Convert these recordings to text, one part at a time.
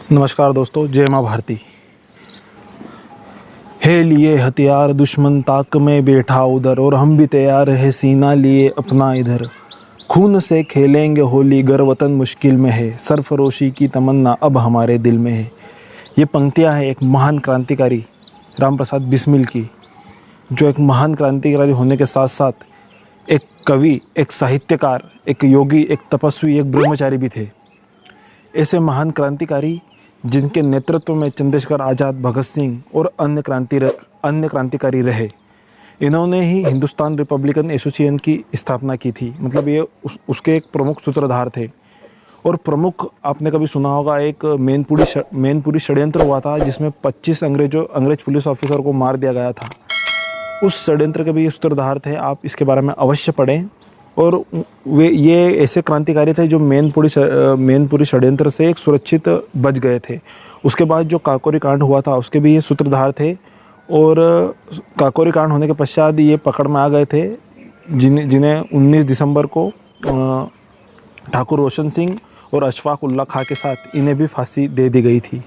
नमस्कार दोस्तों, जय माँ भारती। है लिए हथियार दुश्मन ताक में बैठा उधर, और हम भी तैयार है सीना लिए अपना इधर। खून से खेलेंगे होली गर वतन मुश्किल में है, सरफरोशी की तमन्ना अब हमारे दिल में है। ये पंक्तियाँ हैं एक महान क्रांतिकारी राम प्रसाद बिस्मिल की, जो एक महान क्रांतिकारी होने के साथ साथ एक कवि, एक साहित्यकार, एक योगी, एक तपस्वी, एक ब्रह्मचारी भी थे। ऐसे महान क्रांतिकारी जिनके नेतृत्व में चंद्रशेखर आज़ाद, भगत सिंह और अन्य क्रांतिकारी रहे। इन्होंने ही हिंदुस्तान रिपब्लिकन एसोसिएशन की स्थापना की थी। मतलब ये उसके एक प्रमुख सूत्रधार थे। और प्रमुख, आपने कभी सुना होगा, एक मैनपुरी षड्यंत्र हुआ था जिसमें 25 अंग्रेज पुलिस ऑफिसर को मार दिया गया था। उस षड्यंत्र के भी ये सूत्रधार थे। आप इसके बारे में अवश्य पढ़ें। और ये ऐसे क्रांतिकारी थे जो मैनपुरी षड्यंत्र से एक सुरक्षित बच गए थे। उसके बाद जो काकोरी कांड हुआ था उसके भी ये सूत्रधार थे। और काकोरी कांड होने के पश्चात ये पकड़ में आ गए थे, जिन्हें 19 दिसंबर को ठाकुर रोशन सिंह और अशफाक उल्ला खां के साथ इन्हें भी फांसी दे दी गई थी।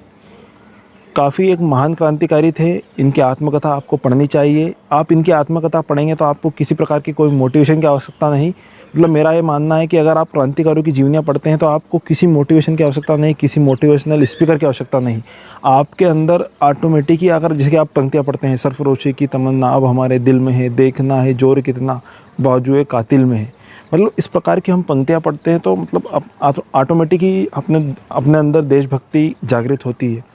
काफ़ी एक महान क्रांतिकारी थे। इनकी आत्मकथा आपको पढ़नी चाहिए। आप इनकी आत्मकथा पढ़ेंगे तो आपको किसी प्रकार की कोई मोटिवेशन की आवश्यकता नहीं। मतलब मेरा ये मानना है कि अगर आप क्रांतिकारियों की जीवनियाँ पढ़ते हैं तो आपको किसी मोटिवेशन की आवश्यकता नहीं, किसी मोटिवेशनल स्पीकर की आवश्यकता नहीं। आपके अंदर ऑटोमेटिक ही, अगर जिसकी आप पंक्तियाँ पढ़ते हैं, सरफरोशी की तमन्ना अब हमारे दिल में है, देखना है जोर कितना बाजुए कातिल में है। मतलब इस प्रकार की हम पंक्तियाँ पढ़ते हैं तो मतलब ऑटोमेटिक ही अपने अंदर देशभक्ति जागृत होती है।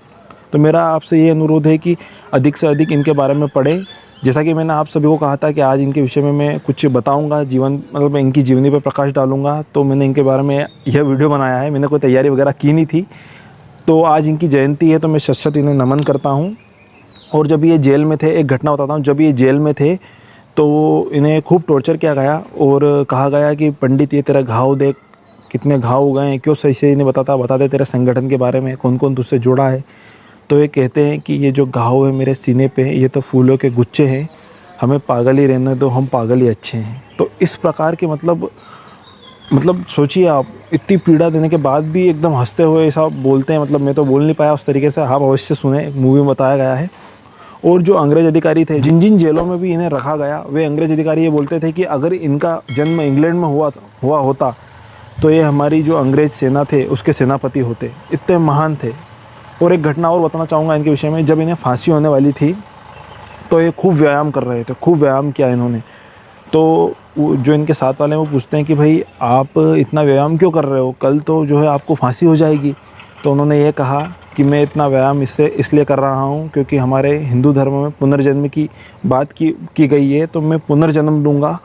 तो मेरा आपसे ये अनुरोध है कि अधिक से अधिक इनके बारे में पढ़ें। जैसा कि मैंने आप सभी को कहा था कि आज इनके विषय में मैं कुछ बताऊंगा, मतलब मैं इनकी जीवनी पर प्रकाश डालूंगा। तो मैंने इनके बारे में यह वीडियो बनाया है। मैंने कोई तैयारी वगैरह की नहीं थी। तो आज इनकी जयंती है तो मैं शत इन्हें नमन करता हूँ। और जब ये जेल में थे, एक घटना बताता हूँ। जब ये जेल में थे तो इन्हें खूब टॉर्चर किया गया और कहा गया कि पंडित ये तेरा घाव देख, कितने घाव हो गए हैं, क्यों सही से इन्हें बता दे तेरे संगठन के बारे में, कौन कौन तुझसे जुड़ा है। तो ये कहते हैं कि ये जो घाव है मेरे सीने पे, ये तो फूलों के गुच्छे हैं, हमें पागल ही रहने दो, हम पागल ही अच्छे हैं। तो इस प्रकार के मतलब सोचिए आप, इतनी पीड़ा देने के बाद भी एकदम हंसते हुए ऐसा बोलते हैं। मतलब मैं तो बोल नहीं पाया उस तरीके से, आप अवश्य सुने, मूवी में बताया गया है। और जो अंग्रेज़ अधिकारी थे, जिन जिन जेलों में भी इन्हें रखा गया, वे अंग्रेज़ अधिकारी ये बोलते थे कि अगर इनका जन्म इंग्लैंड में हुआ होता तो ये हमारी जो अंग्रेज़ सेना थे उसके सेनापति होते। इतने महान थे। और एक घटना और बताना चाहूँगा इनके विषय में। जब इन्हें फांसी होने वाली थी तो ये खूब व्यायाम कर रहे थे, खूब व्यायाम किया इन्होंने। तो जो इनके साथ वाले हैं वो पूछते हैं कि भाई आप इतना व्यायाम क्यों कर रहे हो, कल तो जो है आपको फांसी हो जाएगी। तो उन्होंने ये कहा कि मैं इतना व्यायाम इसलिए कर रहा हूँ क्योंकि हमारे हिंदू धर्म में पुनर्जन्म की बात की गई है। तो मैं पुनर्जन्म लूँगा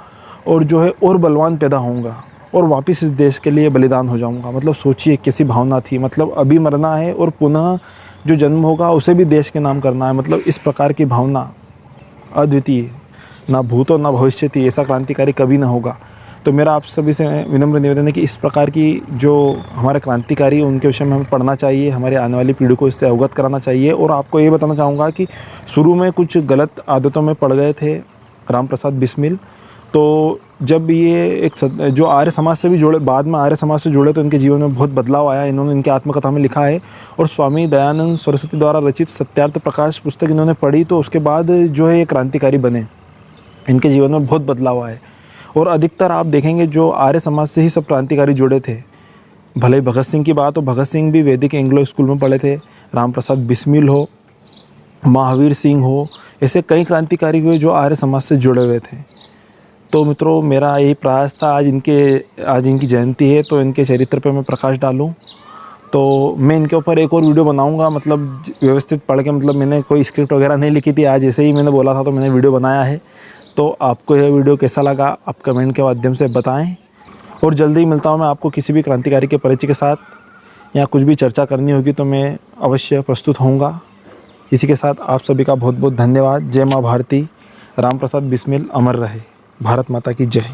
और जो है और बलवान पैदा होऊंगा और वापस इस देश के लिए बलिदान हो जाऊंगा। मतलब सोचिए कैसी भावना थी। मतलब अभी मरना है और पुनः जो जन्म होगा उसे भी देश के नाम करना है। मतलब इस प्रकार की भावना अद्वितीय, ना भूतो ना भविष्यति, ऐसा क्रांतिकारी कभी ना होगा। तो मेरा आप सभी से विनम्र निवेदन है कि इस प्रकार की जो हमारे क्रांतिकारी, उनके विषय में हमें पढ़ना चाहिए, हमारे आने वाली पीढ़ी को इससे अवगत कराना चाहिए। और आपको ये बताना चाहूँगा कि शुरू में कुछ गलत आदतों में पड़ गए थे राम प्रसाद बिस्मिल। तो जब ये जो आर्य समाज से भी जुड़े, बाद में आर्य समाज से जुड़े, तो इनके जीवन में बहुत बदलाव आया। इन्होंने इनकी आत्मकथा में लिखा है। और स्वामी दयानंद सरस्वती द्वारा रचित सत्यार्थ प्रकाश पुस्तक इन्होंने पढ़ी। तो उसके बाद जो है ये क्रांतिकारी बने। इनके जीवन में बहुत बदलाव आए। और अधिकतर आप देखेंगे जो आर्य समाज से ही सब क्रांतिकारी जुड़े थे। भले ही भगत सिंह की बात हो, भगत सिंह भी वैदिक एंग्लो स्कूल में पढ़े थे। राम प्रसाद बिस्मिल हो, महावीर सिंह हो, ऐसे कई क्रांतिकारी हुए जो आर्य समाज से जुड़े हुए थे। तो मित्रों, मेरा यही प्रयास था आज इनकी जयंती है तो इनके चरित्र पे मैं प्रकाश डालूं। तो मैं इनके ऊपर एक और वीडियो बनाऊंगा, मतलब व्यवस्थित पढ़ के। मतलब मैंने कोई स्क्रिप्ट वगैरह नहीं लिखी थी, आज ऐसे ही मैंने बोला था तो मैंने वीडियो बनाया है। तो आपको यह वीडियो कैसा लगा आप कमेंट के माध्यम से बताएं। और जल्दी ही मिलता हूँ मैं आपको किसी भी क्रांतिकारी के परिचय के साथ, या कुछ भी चर्चा करनी होगी तो मैं अवश्य प्रस्तुत होऊंगा। इसी के साथ आप सभी का बहुत बहुत धन्यवाद। जय माँ भारती। राम प्रसाद बिस्मिल अमर रहे। भारत माता की जय।